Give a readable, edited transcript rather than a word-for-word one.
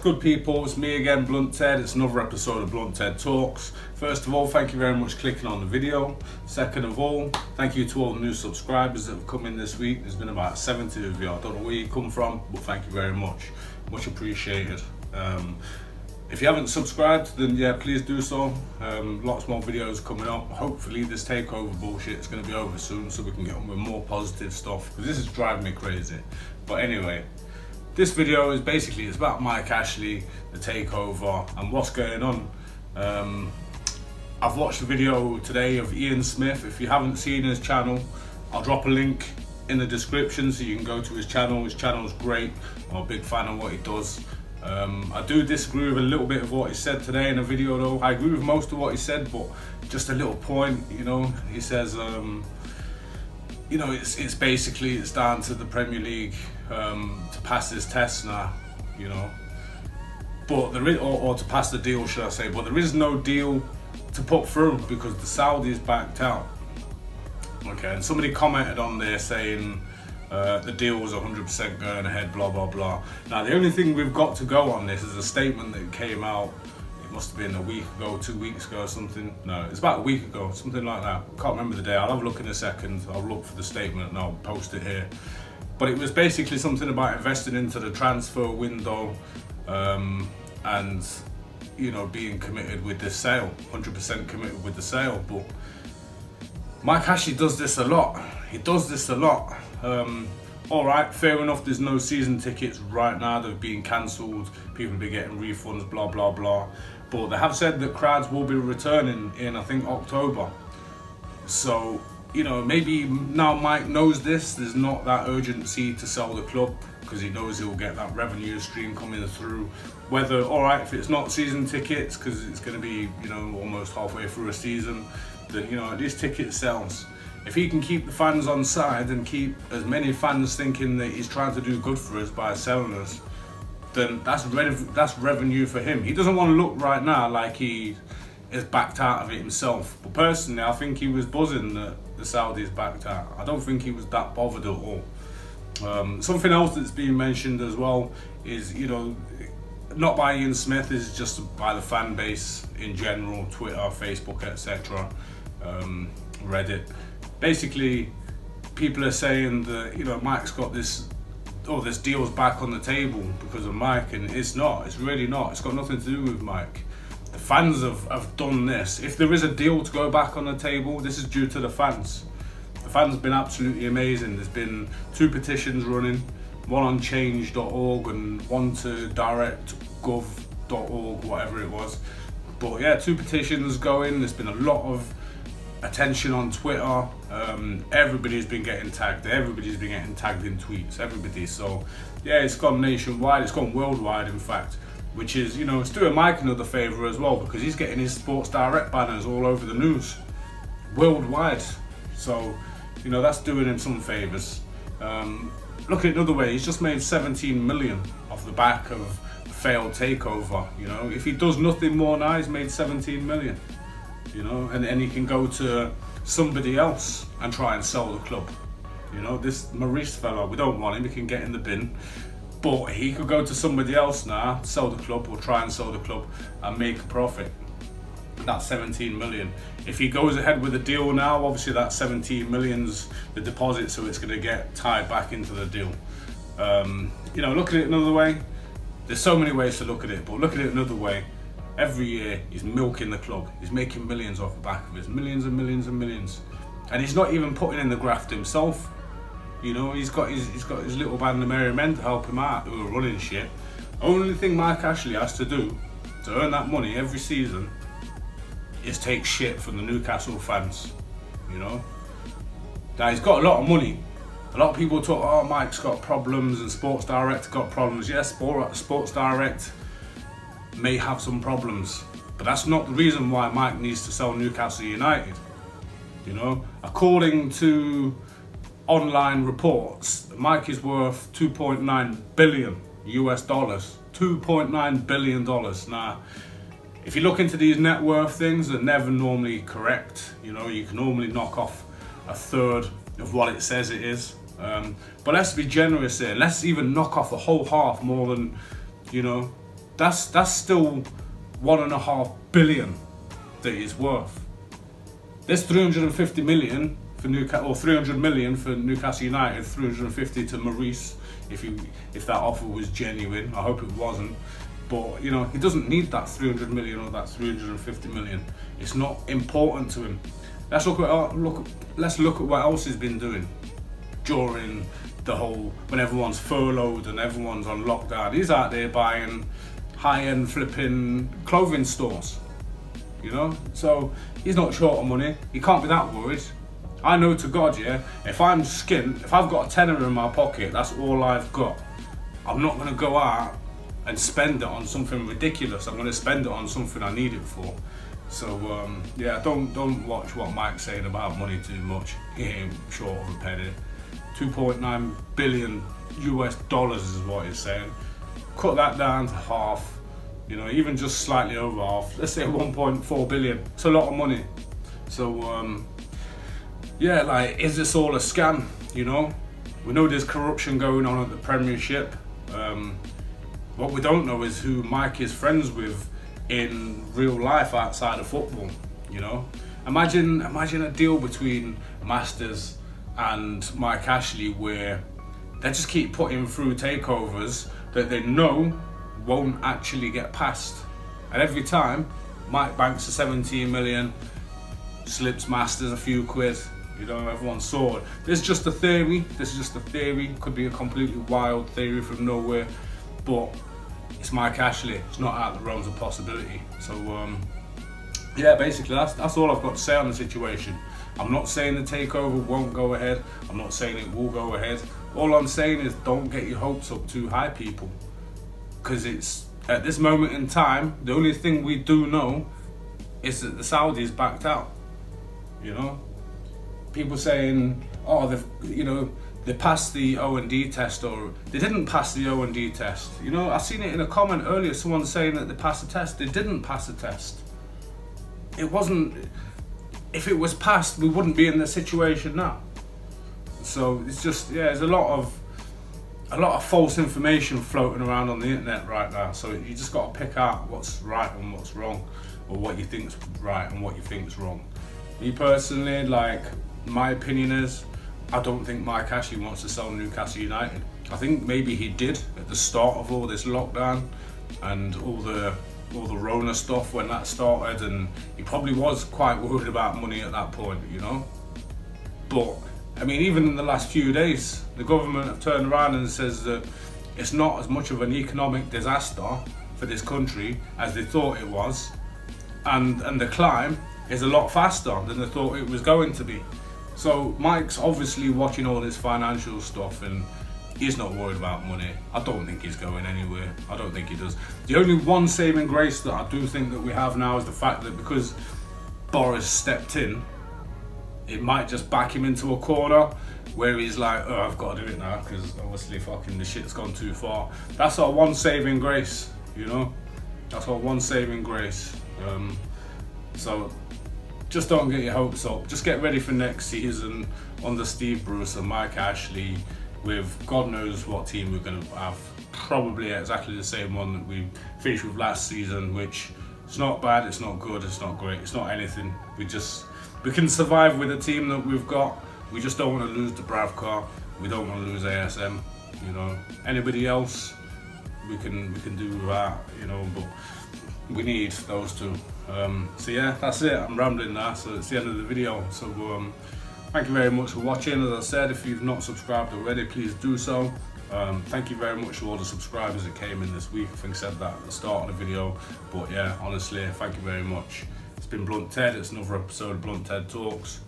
good people? It's me again, Blunt Ted. It's another episode of Blunt Ted Talks. First of all, thank you very much for clicking on the video. Second of all, thank you to all the new subscribers that have come in this week. There's been about 70 of you. I don't know where you come from, but thank you very much. Much appreciated. If you haven't subscribed, then yeah, please do so. Lots more videos coming up. Hopefully this takeover bullshit is going to be over soon so we can get on with more positive stuff, because this is driving me crazy. But anyway, this video is basically, it's about Mike Ashley, the takeover, and what's going on. I've watched the video today of Ian Smith. If you haven't seen his channel, I'll drop a link in the description so you can go to his channel. His channel's great. I'm a big fan of what he does. I do disagree with a little bit of what he said today in the video though. I agree with most of what he said, but just a little point, you know, he says, you know, it's basically, it's down to the Premier League to pass this test now, you know, but there is, or to pass the deal, should I say, but there is no deal to put through because the Saudis backed out. Okay, and somebody commented on there saying the deal was 100% going ahead, blah blah blah. Now the only thing we've got to go on this is a statement that came out, it must have been a week ago, 2 weeks ago or something. No, it's about a week ago, something like that. I can't remember the day. I'll have a look in a second. I'll look for the statement and I'll post it here. But it was basically something about investing into the transfer window and, you know, being committed with this sale, 100% committed with the sale. But Mike Ashley does this a lot. He does this a lot. All right, fair enough, there's no season tickets right now, they've been cancelled, people will be getting refunds, blah blah blah, but they have said that crowds will be returning in, I think, October. So, you know, maybe now Mike knows this, there's not that urgency to sell the club because he knows he'll get that revenue stream coming through. Whether, all right, if it's not season tickets because it's going to be, you know, almost halfway through a season, then, you know, at least ticket sales. If he can keep the fans on side and keep as many fans thinking that he's trying to do good for us by selling us, then that's revenue for him. He doesn't want to look right now like he is backed out of it himself. But personally, I think he was buzzing that the Saudis backed out. I don't think he was that bothered at all. Something else that's being mentioned as well is, you know, not by Ian Smith, is just by the fan base in general, Twitter, Facebook, etc., Reddit. Basically, people are saying that, you know, Mike's got this, oh, this deal's back on the table because of Mike, and it's not. It's really not. It's got nothing to do with Mike. The fans have done this. If there is a deal to go back on the table, this is due to the fans. The fans have been absolutely amazing. There's been 2 petitions running, one on change.org and one to directgov.org, whatever it was. But yeah, 2 petitions going. There's been a lot of attention on Twitter. Everybody's been getting tagged. Everybody's been getting tagged in tweets. Everybody. So yeah, it's gone nationwide. It's gone worldwide, in fact. Which is, you know, it's doing Mike another favour as well because he's getting his Sports Direct banners all over the news, worldwide. So, you know, that's doing him some favours. Look at it another way. He's just made 17 million off the back of a failed takeover. You know, if he does nothing more now, he's made 17 million. You know, and he can go to somebody else and try and sell the club. You know, this Maurice fella, we don't want him, he can get in the bin. But he could go to somebody else now, sell the club, or try and sell the club and make a profit. That's 17 million. If he goes ahead with the deal now, obviously that 17 million's the deposit, so it's going to get tied back into the deal. You know, look at it another way. There's so many ways to look at it, but look at it another way. Every year he's milking the club. He's making millions off the back of it. Millions and millions and millions. And he's not even putting in the graft himself. You know, he's got his little band of merry men to help him out who are running shit. Only thing Mike Ashley has to do to earn that money every season is take shit from the Newcastle fans. You know? Now he's got a lot of money. A lot of people talk, oh, Mike's got problems and Sports Direct got problems. Yes, Sports Direct may have some problems, but that's not the reason why Mike needs to sell Newcastle United. You know, according to online reports, Mike is worth $2.9 billion US dollars. $2.9 billion. Now, if you look into these net worth things, they're never normally correct. You know, you can normally knock off a third of what it says it is. But let's be generous here. Let's even knock off a whole half more than, you know, That's still 1.5 billion that he's worth. There's 350 million for Newcastle, or 300 million for Newcastle United, 350 to Maurice, if that offer was genuine. I hope it wasn't. But you know, he doesn't need that 300 million or that 350 million. It's not important to him. Let's look at what else he's been doing during the whole, when everyone's furloughed and everyone's on lockdown. He's out there buying high-end flipping clothing stores, you know. So he's not short of money. He can't be that worried. I know to God, yeah, if I'm skint, if I've got a tenner in my pocket, that's all I've got. I'm not going to go out and spend it on something ridiculous. I'm going to spend it on something I need it for. So yeah, don't watch what Mike's saying about money too much. He ain't short of a penny. 2.9 billion US dollars is what he's saying. Cut that down to half, you know, even just slightly over half. Let's say 1.4 billion. It's a lot of money. So yeah, like, is this all a scam? You know, we know there's corruption going on at the Premiership. What we don't know is who Mike is friends with in real life outside of football. You know, imagine a deal between Masters and Mike Ashley where they just keep putting through takeovers that they know won't actually get passed, and every time Mike banks a 17 million, slips Masters a few quid. You know, everyone saw it. This is just a theory. Could be a completely wild theory from nowhere, but it's Mike Ashley. It's not out of the realms of possibility. So yeah, basically that's all I've got to say on the situation. I'm not saying the takeover won't go ahead. I'm not saying it will go ahead. All I'm saying is don't get your hopes up too high, people. Because it's, at this moment in time, the only thing we do know is that the Saudis backed out. You know? People saying, oh, they passed the O&D test, or they didn't pass the O&D test. You know, I seen it in a comment earlier, someone saying that they passed the test. They didn't pass the test. It wasn't, if it was passed, we wouldn't be in this situation now. So it's just, yeah, there's a lot of false information floating around on the internet right now. So you just got to pick out what's right and what's wrong, or what you think's right and what you think's wrong. Me personally, like, my opinion is, I don't think Mike Ashley wants to sell Newcastle United. I think maybe he did at the start of all this lockdown and all the Rona stuff when that started, and he probably was quite worried about money at that point, you know. But I mean, even in the last few days, the government have turned around and says that it's not as much of an economic disaster for this country as they thought it was, and the climb is a lot faster than they thought it was going to be. So Mike's obviously watching all this financial stuff, and he's not worried about money. I don't think he's going anywhere. I don't think he does. The only one saving grace that I do think that we have now is the fact that because Boris stepped in, it might just back him into a corner where he's like, oh, I've got to do it now because obviously fucking the shit's gone too far. That's our one saving grace, you know? That's our one saving grace. So just don't get your hopes up. Just get ready for next season under Steve Bruce and Mike Ashley with God knows what team we're going to have. Probably exactly the same one that we finished with last season, which it's not bad, it's not good, it's not great, it's not anything. We can survive with the team that we've got. We just don't want to lose the Bravcar. We don't want to lose ASM. You know, anybody else, we can do without. You know, but we need those two. So yeah, that's it. I'm rambling now, so it's the end of the video. So thank you very much for watching. As I said, if you've not subscribed already, please do so. Thank you very much to all the subscribers that came in this week. I think I said that at the start of the video, but yeah, honestly, thank you very much. It's been Blunt Ted. It's another episode of Blunt Ted Talks.